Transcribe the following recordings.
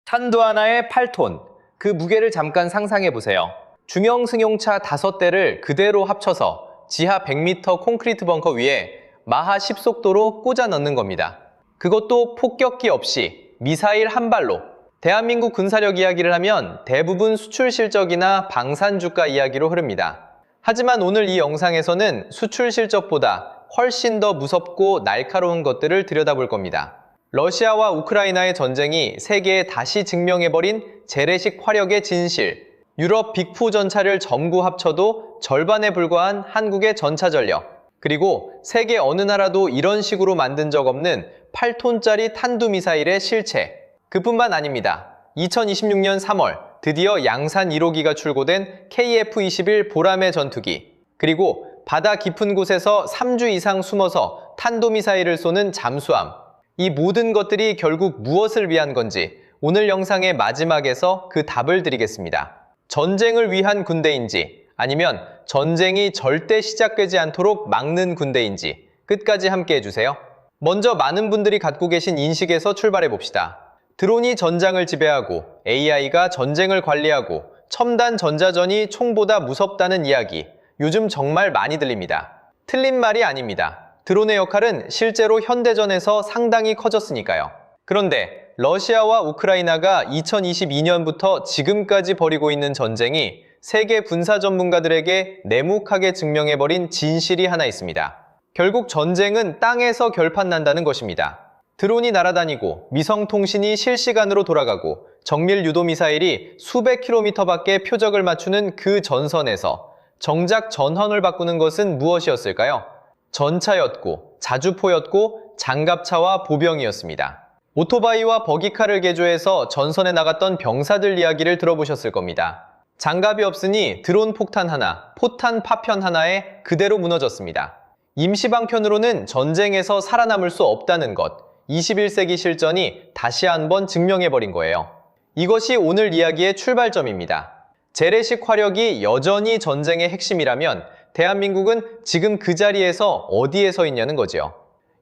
탄두 하나에 8톤. 그 무게를 잠깐 상상해 보세요. 중형 승용차 5대를 그대로 합쳐서 지하 100m 콘크리트 벙커 위에 마하 10속도로 꽂아 넣는 겁니다. 그것도 폭격기 없이 미사일 한 발로. 대한민국 군사력 이야기를 하면 대부분 수출 실적이나 방산 주가 이야기로 흐릅니다. 하지만 오늘 이 영상에서는 수출 실적보다 훨씬 더 무섭고 날카로운 것들을 들여다볼 겁니다. 러시아와 우크라이나의 전쟁이 세계에 다시 증명해버린 재래식 화력의 진실. 유럽 빅4 전차를 전부 합쳐도 절반에 불과한 한국의 전차 전력. 그리고 세계 어느 나라도 이런 식으로 만든 적 없는 8톤짜리 탄두미사일의 실체. 그뿐만 아닙니다. 2026년 3월 드디어 양산 1호기가 출고된 KF-21 보라매 전투기. 그리고 바다 깊은 곳에서 3주 이상 숨어서 탄도미사일을 쏘는 잠수함. 이 모든 것들이 결국 무엇을 위한 건지 오늘 영상의 마지막에서 그 답을 드리겠습니다. 전쟁을 위한 군대인지 아니면 전쟁이 절대 시작되지 않도록 막는 군대인지 끝까지 함께 해주세요. 먼저 많은 분들이 갖고 계신 인식에서 출발해 봅시다. 드론이 전장을 지배하고 AI가 전쟁을 관리하고 첨단 전자전이 총보다 무섭다는 이야기. 요즘 정말 많이 들립니다. 틀린 말이 아닙니다. 드론의 역할은 실제로 현대전에서 상당히 커졌으니까요. 그런데 러시아와 우크라이나가 2022년부터 지금까지 벌이고 있는 전쟁이 세계 군사 전문가들에게 내묵하게 증명해버린 진실이 하나 있습니다. 결국 전쟁은 땅에서 결판난다는 것입니다. 드론이 날아다니고 위성통신이 실시간으로 돌아가고 정밀 유도미사일이 수백 킬로미터 밖에 표적을 맞추는 그 전선에서 정작 전헌을 바꾸는 것은 무엇이었을까요? 전차였고 자주포였고 장갑차와 보병이었습니다. 오토바이와 버기카를 개조해서 전선에 나갔던 병사들 이야기를 들어보셨을 겁니다. 장갑이 없으니 드론 폭탄 하나, 포탄 파편 하나에 그대로 무너졌습니다. 임시방편으로는 전쟁에서 살아남을 수 없다는 것, 21세기 실전이 다시 한번 증명해버린 거예요. 이것이 오늘 이야기의 출발점입니다. 재래식 화력이 여전히 전쟁의 핵심이라면 대한민국은 지금 그 자리에서 어디에 서 있냐는 거지요.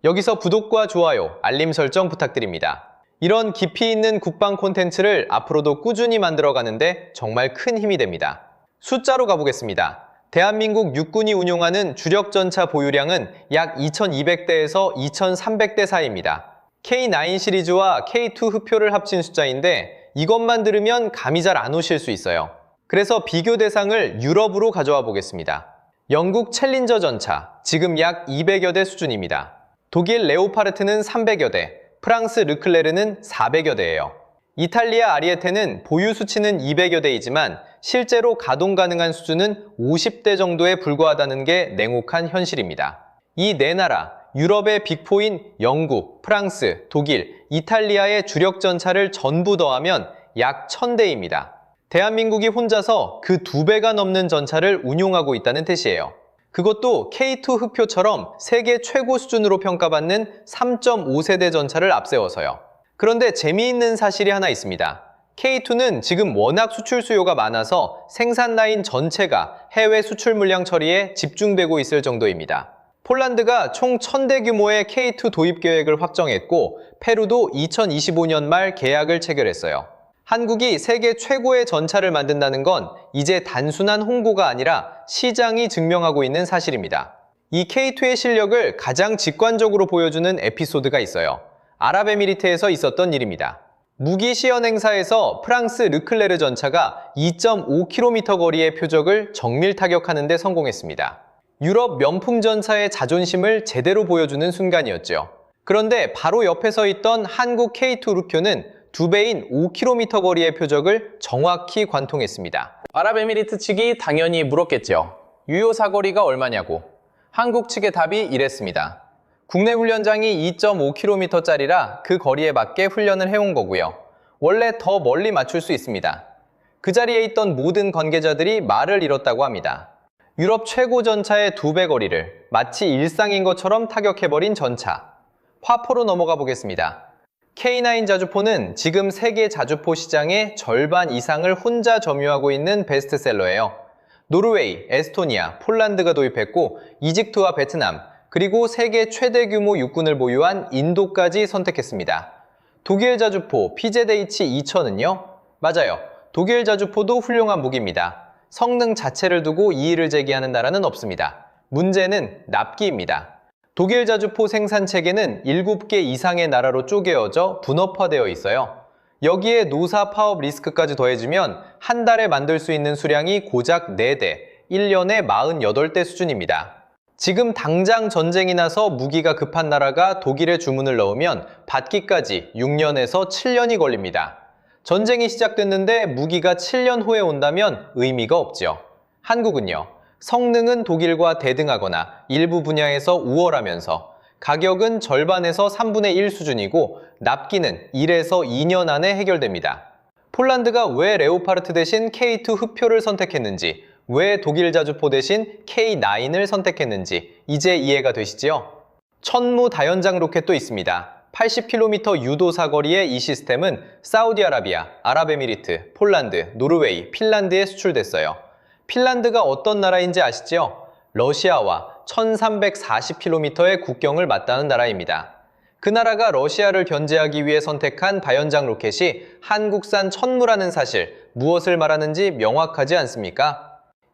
여기서 구독과 좋아요, 알림 설정 부탁드립니다. 이런 깊이 있는 국방 콘텐츠를 앞으로도 꾸준히 만들어가는데 정말 큰 힘이 됩니다. 숫자로 가보겠습니다. 대한민국 육군이 운용하는 주력 전차 보유량은 약 2200대에서 2300대 사이입니다. K9 시리즈와 K2 흡표를 합친 숫자인데 이것만 들으면 감이 잘 안 오실 수 있어요. 그래서 비교 대상을 유럽으로 가져와 보겠습니다. 영국 챌린저 전차, 지금 약 200여 대 수준입니다. 독일 레오파르트는 300여 대, 프랑스 르클레르는 400여 대예요. 이탈리아 아리에테는 보유 수치는 200여 대이지만 실제로 가동 가능한 수준은 50대 정도에 불과하다는 게 냉혹한 현실입니다. 이 네 나라, 유럽의 빅4인 영국, 프랑스, 독일, 이탈리아의 주력 전차를 전부 더하면 약 1000대입니다. 대한민국이 혼자서 그 2배가 넘는 전차를 운용하고 있다는 뜻이에요. 그것도 K2 흡표처럼 세계 최고 수준으로 평가받는 3.5세대 전차를 앞세워서요. 그런데 재미있는 사실이 하나 있습니다. K2는 지금 워낙 수출 수요가 많아서 생산 라인 전체가 해외 수출 물량 처리에 집중되고 있을 정도입니다. 폴란드가 총 1000대 규모의 K2 도입 계획을 확정했고 페루도 2025년 말 계약을 체결했어요. 한국이 세계 최고의 전차를 만든다는 건 이제 단순한 홍보가 아니라 시장이 증명하고 있는 사실입니다. 이 K2의 실력을 가장 직관적으로 보여주는 에피소드가 있어요. 아랍에미리트에서 있었던 일입니다. 무기 시연 행사에서 프랑스 르클레르 전차가 2.5km 거리의 표적을 정밀 타격하는 데 성공했습니다. 유럽 명품 전차의 자존심을 제대로 보여주는 순간이었죠. 그런데 바로 옆에 서 있던 한국 K2 르쿄는 2배인 5km 거리의 표적을 정확히 관통했습니다. 아랍에미리트 측이 당연히 물었겠죠. 유효 사거리가 얼마냐고. 한국 측의 답이 이랬습니다. 국내 훈련장이 2.5km짜리라 그 거리에 맞게 훈련을 해온 거고요. 원래 더 멀리 맞출 수 있습니다. 그 자리에 있던 모든 관계자들이 말을 잃었다고 합니다. 유럽 최고 전차의 2배 거리를 마치 일상인 것처럼 타격해버린 전차. 화포로 넘어가 보겠습니다. K9 자주포는 지금 세계 자주포 시장의 절반 이상을 혼자 점유하고 있는 베스트셀러예요. 노르웨이, 에스토니아, 폴란드가 도입했고 이집트와 베트남, 그리고 세계 최대 규모 육군을 보유한 인도까지 선택했습니다. 독일 자주포 PZH-2000은요? 맞아요. 독일 자주포도 훌륭한 무기입니다. 성능 자체를 두고 이의를 제기하는 나라는 없습니다. 문제는 납기입니다. 독일 자주포 생산 체계는 7개 이상의 나라로 쪼개어져 분업화되어 있어요. 여기에 노사 파업 리스크까지 더해지면 한 달에 만들 수 있는 수량이 고작 4대, 1년에 48대 수준입니다. 지금 당장 전쟁이 나서 무기가 급한 나라가 독일에 주문을 넣으면 받기까지 6년에서 7년이 걸립니다. 전쟁이 시작됐는데 무기가 7년 후에 온다면 의미가 없죠. 한국은요, 성능은 독일과 대등하거나 일부 분야에서 우월하면서 가격은 절반에서 3분의 1 수준이고 납기는 1에서 2년 안에 해결됩니다. 폴란드가 왜 레오파르트 대신 K2 흡표를 선택했는지, 왜 독일 자주포 대신 K9을 선택했는지 이제 이해가 되시지요? 천무 다연장 로켓도 있습니다. 80km 유도 사거리의 이 시스템은 사우디아라비아, 아랍에미리트, 폴란드, 노르웨이, 핀란드에 수출됐어요. 핀란드가 어떤 나라인지 아시죠? 러시아와 1340km의 국경을 맞닿은 나라입니다. 그 나라가 러시아를 견제하기 위해 선택한 다연장 로켓이 한국산 천무라는 사실, 무엇을 말하는지 명확하지 않습니까?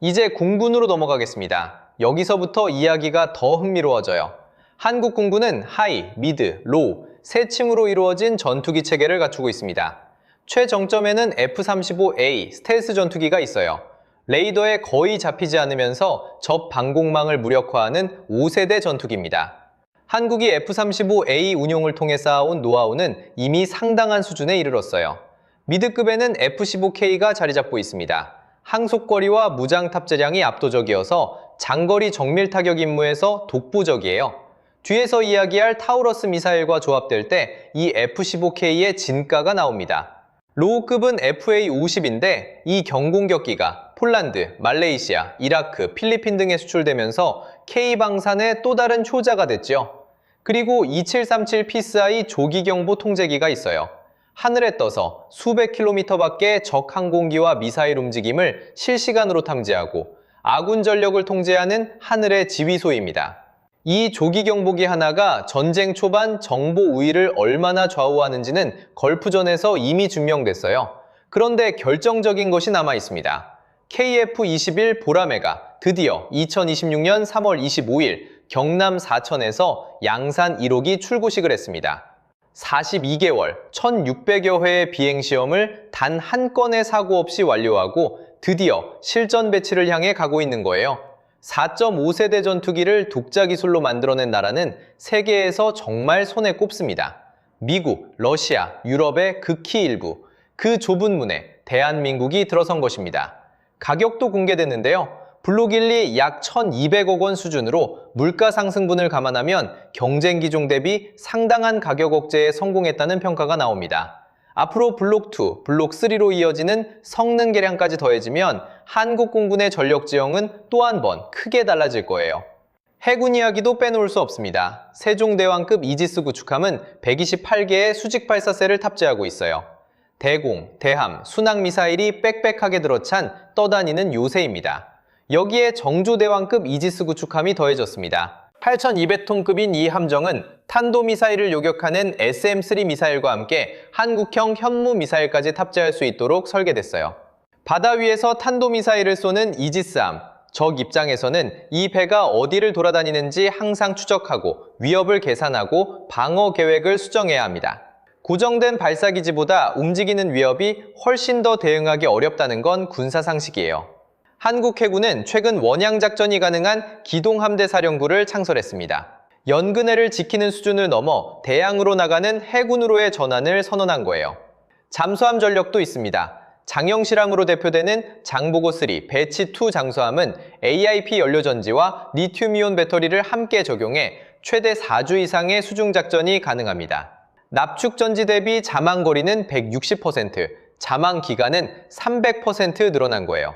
이제 공군으로 넘어가겠습니다. 여기서부터 이야기가 더 흥미로워져요. 한국 공군은 하이, 미드, 로우 세 층으로 이루어진 전투기 체계를 갖추고 있습니다. 최정점에는 F-35A 스텔스 전투기가 있어요. 레이더에 거의 잡히지 않으면서 적 방공망을 무력화하는 5세대 전투기입니다. 한국이 F-35A 운용을 통해 쌓아온 노하우는 이미 상당한 수준에 이르렀어요. 미드급에는 F-15K가 자리 잡고 있습니다. 항속거리와 무장 탑재량이 압도적이어서 장거리 정밀 타격 임무에서 독보적이에요. 뒤에서 이야기할 타우러스 미사일과 조합될 때 이 F-15K의 진가가 나옵니다. 로우급은 FA-50인데 이 경공격기가 폴란드, 말레이시아, 이라크, 필리핀 등에 수출되면서 K방산의 또 다른 효자가 됐죠. 그리고 2737 PSI 조기경보 통제기가 있어요. 하늘에 떠서 수백 킬로미터 밖의 적 항공기와 미사일 움직임을 실시간으로 탐지하고 아군 전력을 통제하는 하늘의 지휘소입니다. 이 조기경보기 하나가 전쟁 초반 정보 우위를 얼마나 좌우하는지는 걸프전에서 이미 증명됐어요. 그런데 결정적인 것이 남아 있습니다. KF-21 보라매가 드디어 2026년 3월 25일 경남 사천에서 양산 1호기 출고식을 했습니다. 42개월, 1600여 회의 비행시험을 단 한 건의 사고 없이 완료하고 드디어 실전 배치를 향해 가고 있는 거예요. 4.5세대 전투기를 독자 기술로 만들어낸 나라는 세계에서 정말 손에 꼽습니다. 미국, 러시아, 유럽의 극히 일부, 그 좁은 문에 대한민국이 들어선 것입니다. 가격도 공개됐는데요. 블록일리 약 1200억 원 수준으로 물가 상승분을 감안하면 경쟁 기종 대비 상당한 가격 억제에 성공했다는 평가가 나옵니다. 앞으로 블록2, 블록3로 이어지는 성능 개량까지 더해지면 한국 공군의 전력 지형은 또 한 번 크게 달라질 거예요. 해군 이야기도 빼놓을 수 없습니다. 세종대왕급 이지스 구축함은 128개의 수직 발사체를 탑재하고 있어요. 대공, 대함, 순항미사일이 빽빽하게 들어찬 떠다니는 요새입니다. 여기에 정조대왕급 이지스 구축함이 더해졌습니다. 8200톤급인 이 함정은 탄도미사일을 요격하는 SM-3 미사일과 함께 한국형 현무 미사일까지 탑재할 수 있도록 설계됐어요. 바다 위에서 탄도미사일을 쏘는 이지스함, 적 입장에서는 이 배가 어디를 돌아다니는지 항상 추적하고 위협을 계산하고 방어 계획을 수정해야 합니다. 고정된 발사기지보다 움직이는 위협이 훨씬 더 대응하기 어렵다는 건 군사상식이에요. 한국 해군은 최근 원양작전이 가능한 기동함대사령부를 창설했습니다. 연근해를 지키는 수준을 넘어 대양으로 나가는 해군으로의 전환을 선언한 거예요. 잠수함 전력도 있습니다. 장영실함으로 대표되는 장보고3, 배치2 장수함은 AIP 연료전지와 리튬이온 배터리를 함께 적용해 최대 4주 이상의 수중작전이 가능합니다. 납축전지 대비 자망거리는 160%, 자망기간은 300% 늘어난 거예요.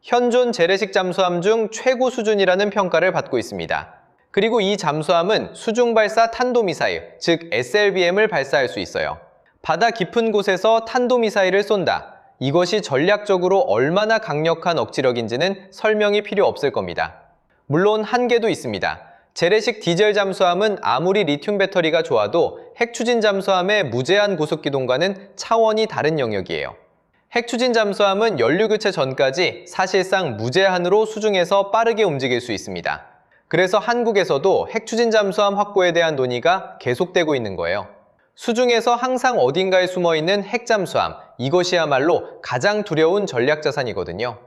현존 재래식 잠수함 중 최고 수준이라는 평가를 받고 있습니다. 그리고 이 잠수함은 수중발사 탄도미사일, 즉 SLBM을 발사할 수 있어요. 바다 깊은 곳에서 탄도미사일을 쏜다. 이것이 전략적으로 얼마나 강력한 억지력인지는 설명이 필요 없을 겁니다. 물론 한계도 있습니다. 재래식 디젤 잠수함은 아무리 리튬 배터리가 좋아도 핵추진 잠수함의 무제한 고속기동과는 차원이 다른 영역이에요. 핵추진 잠수함은 연료 교체 전까지 사실상 무제한으로 수중에서 빠르게 움직일 수 있습니다. 그래서 한국에서도 핵추진 잠수함 확보에 대한 논의가 계속되고 있는 거예요. 수중에서 항상 어딘가에 숨어있는 핵잠수함, 이것이야말로 가장 두려운 전략자산이거든요.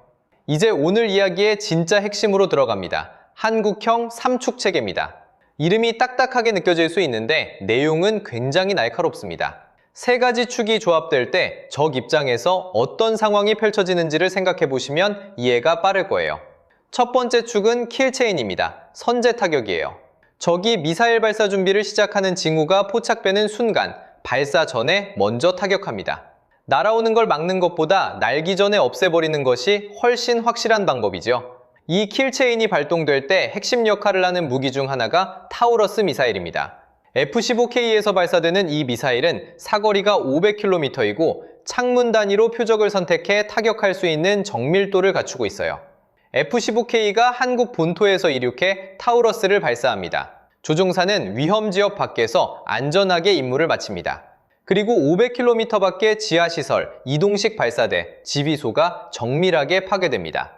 이제 오늘 이야기의 진짜 핵심으로 들어갑니다. 한국형 3축 체계입니다. 이름이 딱딱하게 느껴질 수 있는데 내용은 굉장히 날카롭습니다. 세 가지 축이 조합될 때 적 입장에서 어떤 상황이 펼쳐지는지를 생각해 보시면 이해가 빠를 거예요. 첫 번째 축은 킬체인입니다. 선제 타격이에요. 적이 미사일 발사 준비를 시작하는 징후가 포착되는 순간 발사 전에 먼저 타격합니다. 날아오는 걸 막는 것보다 날기 전에 없애버리는 것이 훨씬 확실한 방법이죠. 이 킬체인이 발동될 때 핵심 역할을 하는 무기 중 하나가 타우러스 미사일입니다. F-15K에서 발사되는 이 미사일은 사거리가 500km이고 창문 단위로 표적을 선택해 타격할 수 있는 정밀도를 갖추고 있어요. F-15K가 한국 본토에서 이륙해 타우러스를 발사합니다. 조종사는 위험 지역 밖에서 안전하게 임무를 마칩니다. 그리고 500km 밖의 지하시설, 이동식 발사대, 지휘소가 정밀하게 파괴됩니다.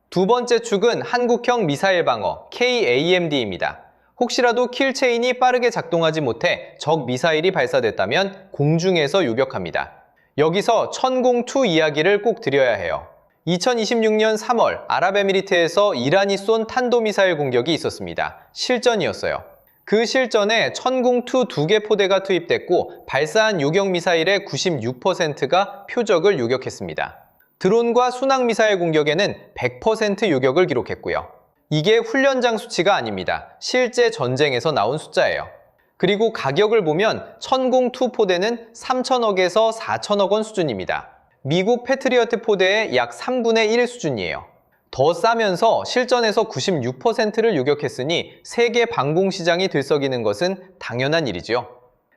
두 번째 축은 한국형 미사일 방어, KAMD입니다. 혹시라도 킬체인이 빠르게 작동하지 못해 적 미사일이 발사됐다면 공중에서 요격합니다. 여기서 천공2 이야기를 꼭 드려야 해요. 2026년 3월 아랍에미리트에서 이란이 쏜 탄도미사일 공격이 있었습니다. 실전이었어요. 그 실전에 천공2 2개 포대가 투입됐고 발사한 요격미사일의 96%가 표적을 요격했습니다. 드론과 순항미사일 공격에는 100% 요격을 기록했고요. 이게 훈련장 수치가 아닙니다. 실제 전쟁에서 나온 숫자예요. 그리고 가격을 보면 천공2 포대는 3천억에서 4천억 원 수준입니다. 미국 패트리어트 포대의 약 3분의 1 수준이에요. 더 싸면서 실전에서 96%를 요격했으니 세계 방공시장이 들썩이는 것은 당연한 일이죠.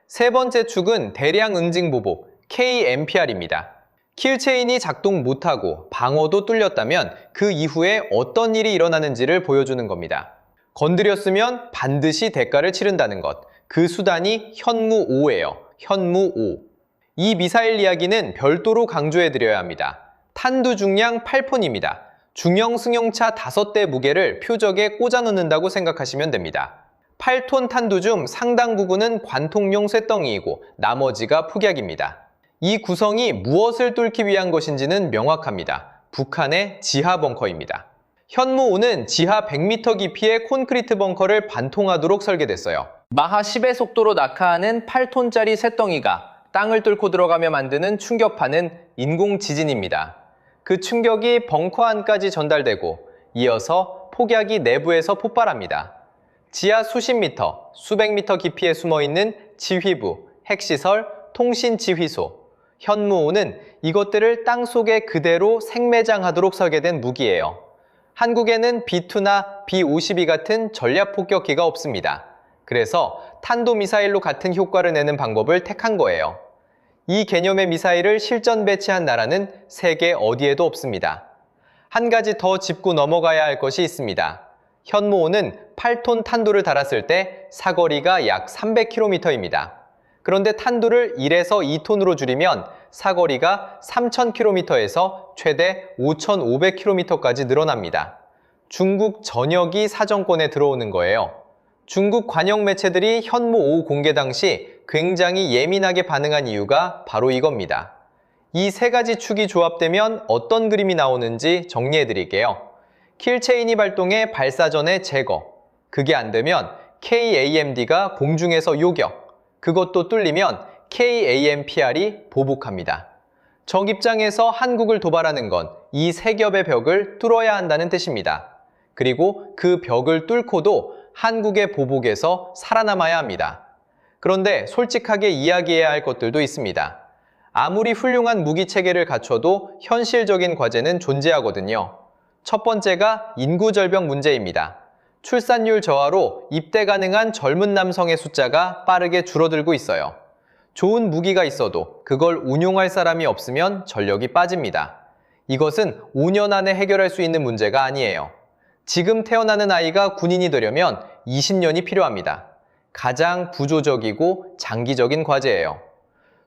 세 번째 축은 대량 응징 보복, KMPR입니다. 킬체인이 작동 못하고 방어도 뚫렸다면 그 이후에 어떤 일이 일어나는지를 보여주는 겁니다. 건드렸으면 반드시 대가를 치른다는 것. 그 수단이 현무5예요. 현무5. 이 미사일 이야기는 별도로 강조해드려야 합니다. 탄두 중량 8톤입니다. 중형 승용차 5대 무게를 표적에 꽂아 놓는다고 생각하시면 됩니다. 8톤 탄두 중 상당 부분은 관통용 쇳덩이이고 나머지가 폭약입니다. 이 구성이 무엇을 뚫기 위한 것인지는 명확합니다. 북한의 지하 벙커입니다. 현무5는 지하 100m 깊이의 콘크리트 벙커를 반통하도록 설계됐어요. 마하 10의 속도로 낙하하는 8톤짜리 쇳덩이가 땅을 뚫고 들어가며 만드는 충격파는 인공 지진입니다. 그 충격이 벙커 안까지 전달되고 이어서 폭약이 내부에서 폭발합니다. 지하 수십 미터, 수백 미터 깊이에 숨어있는 지휘부, 핵시설, 통신지휘소, 현무5는 이것들을 땅속에 그대로 생매장하도록 설계된 무기예요. 한국에는 B2나 B-52 같은 전략폭격기가 없습니다. 그래서 탄도미사일로 같은 효과를 내는 방법을 택한 거예요. 이 개념의 미사일을 실전 배치한 나라는 세계 어디에도 없습니다. 한 가지 더 짚고 넘어가야 할 것이 있습니다. 현무5는 8톤 탄두를 달았을 때 사거리가 약 300km입니다. 그런데 탄두를 1에서 2톤으로 줄이면 사거리가 3000km에서 최대 5500km까지 늘어납니다. 중국 전역이 사정권에 들어오는 거예요. 중국 관영 매체들이 현무5 공개 당시 굉장히 예민하게 반응한 이유가 바로 이겁니다. 이 세 가지 축이 조합되면 어떤 그림이 나오는지 정리해 드릴게요. 킬체인이 발동해 발사 전에 제거, 그게 안 되면 KAMD가 공중에서 요격, 그것도 뚫리면 KAMPR이 보복합니다. 적 입장에서 한국을 도발하는 건 이 세 겹의 벽을 뚫어야 한다는 뜻입니다. 그리고 그 벽을 뚫고도 한국의 보복에서 살아남아야 합니다. 그런데 솔직하게 이야기해야 할 것들도 있습니다. 아무리 훌륭한 무기 체계를 갖춰도 현실적인 과제는 존재하거든요. 첫 번째가 인구 절벽 문제입니다. 출산율 저하로 입대 가능한 젊은 남성의 숫자가 빠르게 줄어들고 있어요. 좋은 무기가 있어도 그걸 운용할 사람이 없으면 전력이 빠집니다. 이것은 5년 안에 해결할 수 있는 문제가 아니에요. 지금 태어나는 아이가 군인이 되려면 20년이 필요합니다. 가장 부조적이고 장기적인 과제예요.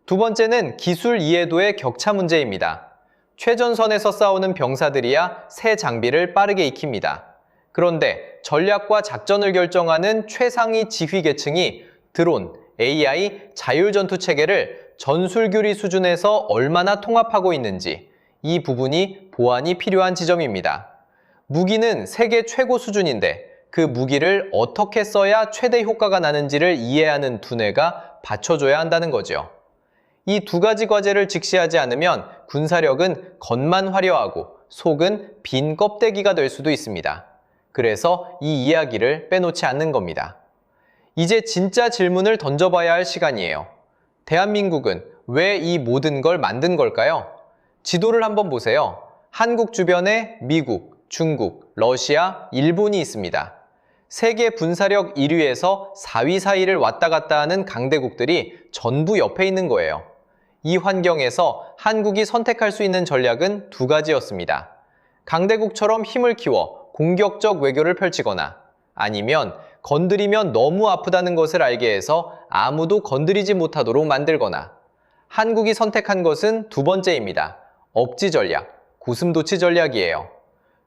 두 번째는 기술 이해도의 격차 문제입니다. 최전선에서 싸우는 병사들이야 새 장비를 빠르게 익힙니다. 그런데 전략과 작전을 결정하는 최상위 지휘 계층이 드론, AI, 자율전투 체계를 전술교리 수준에서 얼마나 통합하고 있는지 이 부분이 보완이 필요한 지점입니다. 무기는 세계 최고 수준인데 그 무기를 어떻게 써야 최대 효과가 나는지를 이해하는 두뇌가 받쳐줘야 한다는 거죠. 이 두 가지 과제를 직시하지 않으면 군사력은 겉만 화려하고 속은 빈 껍데기가 될 수도 있습니다. 그래서 이 이야기를 빼놓지 않는 겁니다. 이제 진짜 질문을 던져봐야 할 시간이에요. 대한민국은 왜 이 모든 걸 만든 걸까요? 지도를 한번 보세요. 한국 주변에 미국, 중국, 러시아, 일본이 있습니다. 세계 분사력 1위에서 4위 사이를 왔다 갔다 하는 강대국들이 전부 옆에 있는 거예요. 이 환경에서 한국이 선택할 수 있는 전략은 두 가지였습니다. 강대국처럼 힘을 키워 공격적 외교를 펼치거나 아니면 건드리면 너무 아프다는 것을 알게 해서 아무도 건드리지 못하도록 만들거나 한국이 선택한 것은 두 번째입니다. 억지 전략, 고슴도치 전략이에요.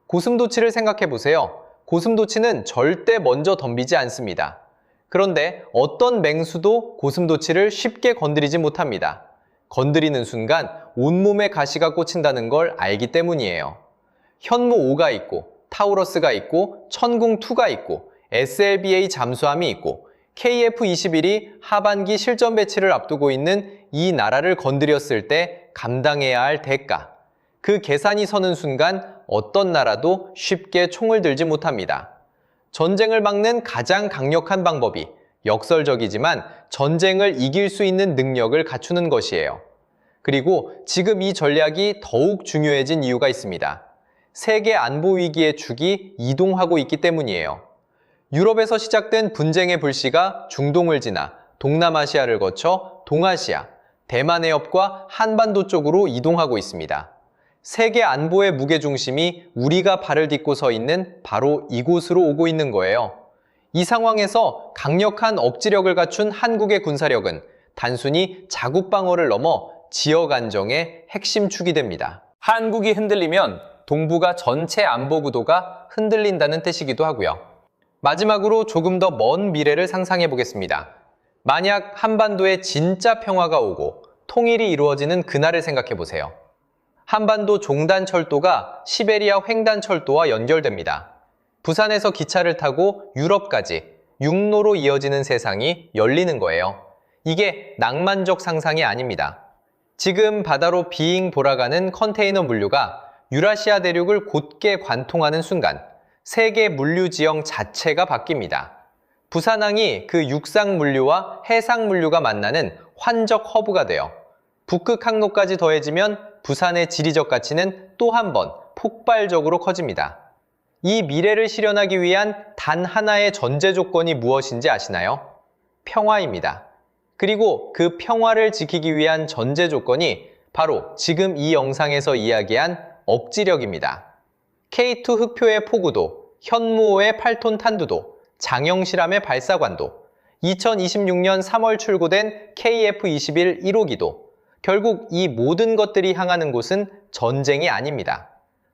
고슴도치를 생각해 보세요. 고슴도치는 절대 먼저 덤비지 않습니다. 그런데 어떤 맹수도 고슴도치를 쉽게 건드리지 못합니다. 건드리는 순간 온몸에 가시가 꽂힌다는 걸 알기 때문이에요. 현무 5가 있고 타우러스가 있고 천궁2가 있고 SLBA 잠수함이 있고 KF-21이 하반기 실전 배치를 앞두고 있는 이 나라를 건드렸을 때 감당해야 할 대가. 그 계산이 서는 순간 어떤 나라도 쉽게 총을 들지 못합니다. 전쟁을 막는 가장 강력한 방법이 역설적이지만 전쟁을 이길 수 있는 능력을 갖추는 것이에요. 그리고 지금 이 전략이 더욱 중요해진 이유가 있습니다. 세계 안보 위기의 축이 이동하고 있기 때문이에요. 유럽에서 시작된 분쟁의 불씨가 중동을 지나 동남아시아를 거쳐 동아시아, 대만 해협과 한반도 쪽으로 이동하고 있습니다. 세계 안보의 무게중심이 우리가 발을 딛고 서 있는 바로 이곳으로 오고 있는 거예요. 이 상황에서 강력한 억지력을 갖춘 한국의 군사력은 단순히 자국 방어를 넘어 지역 안정의 핵심 축이 됩니다. 한국이 흔들리면 동북아 전체 안보 구도가 흔들린다는 뜻이기도 하고요. 마지막으로 조금 더 먼 미래를 상상해 보겠습니다. 만약 한반도에 진짜 평화가 오고 통일이 이루어지는 그날을 생각해 보세요. 한반도 종단철도가 시베리아 횡단철도와 연결됩니다. 부산에서 기차를 타고 유럽까지 육로로 이어지는 세상이 열리는 거예요. 이게 낭만적 상상이 아닙니다. 지금 바다로 빙 돌아가는 컨테이너 물류가 유라시아 대륙을 곧게 관통하는 순간 세계 물류 지형 자체가 바뀝니다. 부산항이 그 육상 물류와 해상 물류가 만나는 환적 허브가 되어 북극 항로까지 더해지면 부산의 지리적 가치는 또 한 번 폭발적으로 커집니다. 이 미래를 실현하기 위한 단 하나의 전제 조건이 무엇인지 아시나요? 평화입니다. 그리고 그 평화를 지키기 위한 전제 조건이 바로 지금 이 영상에서 이야기한 억지력입니다. K2 흑표의 포구도, 현무호의 8톤 탄두도, 장영실함의 발사관도, 2026년 3월 출고된 KF-21 1호기도, 결국 이 모든 것들이 향하는 곳은 전쟁이 아닙니다.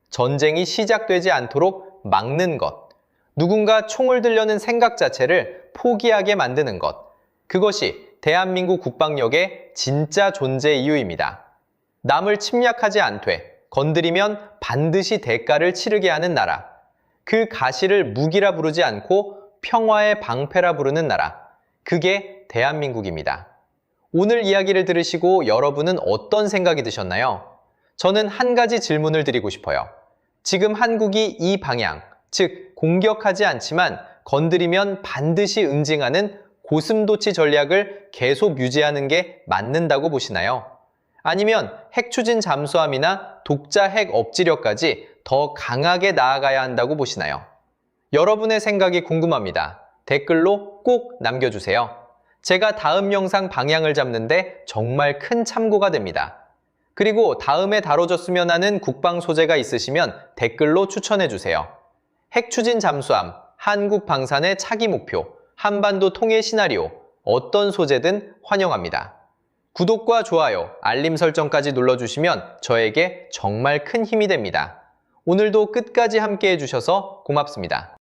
전쟁이 시작되지 않도록 막는 것, 누군가 총을 들려는 생각 자체를 포기하게 만드는 것, 그것이 대한민국 국방력의 진짜 존재 이유입니다. 남을 침략하지 않되 건드리면 반드시 대가를 치르게 하는 나라, 그 가시를 무기라 부르지 않고 평화의 방패라 부르는 나라, 그게 대한민국입니다. 오늘 이야기를 들으시고 여러분은 어떤 생각이 드셨나요? 저는 한 가지 질문을 드리고 싶어요. 지금 한국이 이 방향, 즉 공격하지 않지만 건드리면 반드시 응징하는 고슴도치 전략을 계속 유지하는 게 맞는다고 보시나요? 아니면 핵추진 잠수함이나 독자 핵 억지력까지 더 강하게 나아가야 한다고 보시나요? 여러분의 생각이 궁금합니다. 댓글로 꼭 남겨주세요. 제가 다음 영상 방향을 잡는데 정말 큰 참고가 됩니다. 그리고 다음에 다뤄줬으면 하는 국방 소재가 있으시면 댓글로 추천해주세요. 핵 추진 잠수함, 한국 방산의 차기 목표, 한반도 통일 시나리오, 어떤 소재든 환영합니다. 구독과 좋아요, 알림 설정까지 눌러주시면 저에게 정말 큰 힘이 됩니다. 오늘도 끝까지 함께 해주셔서 고맙습니다.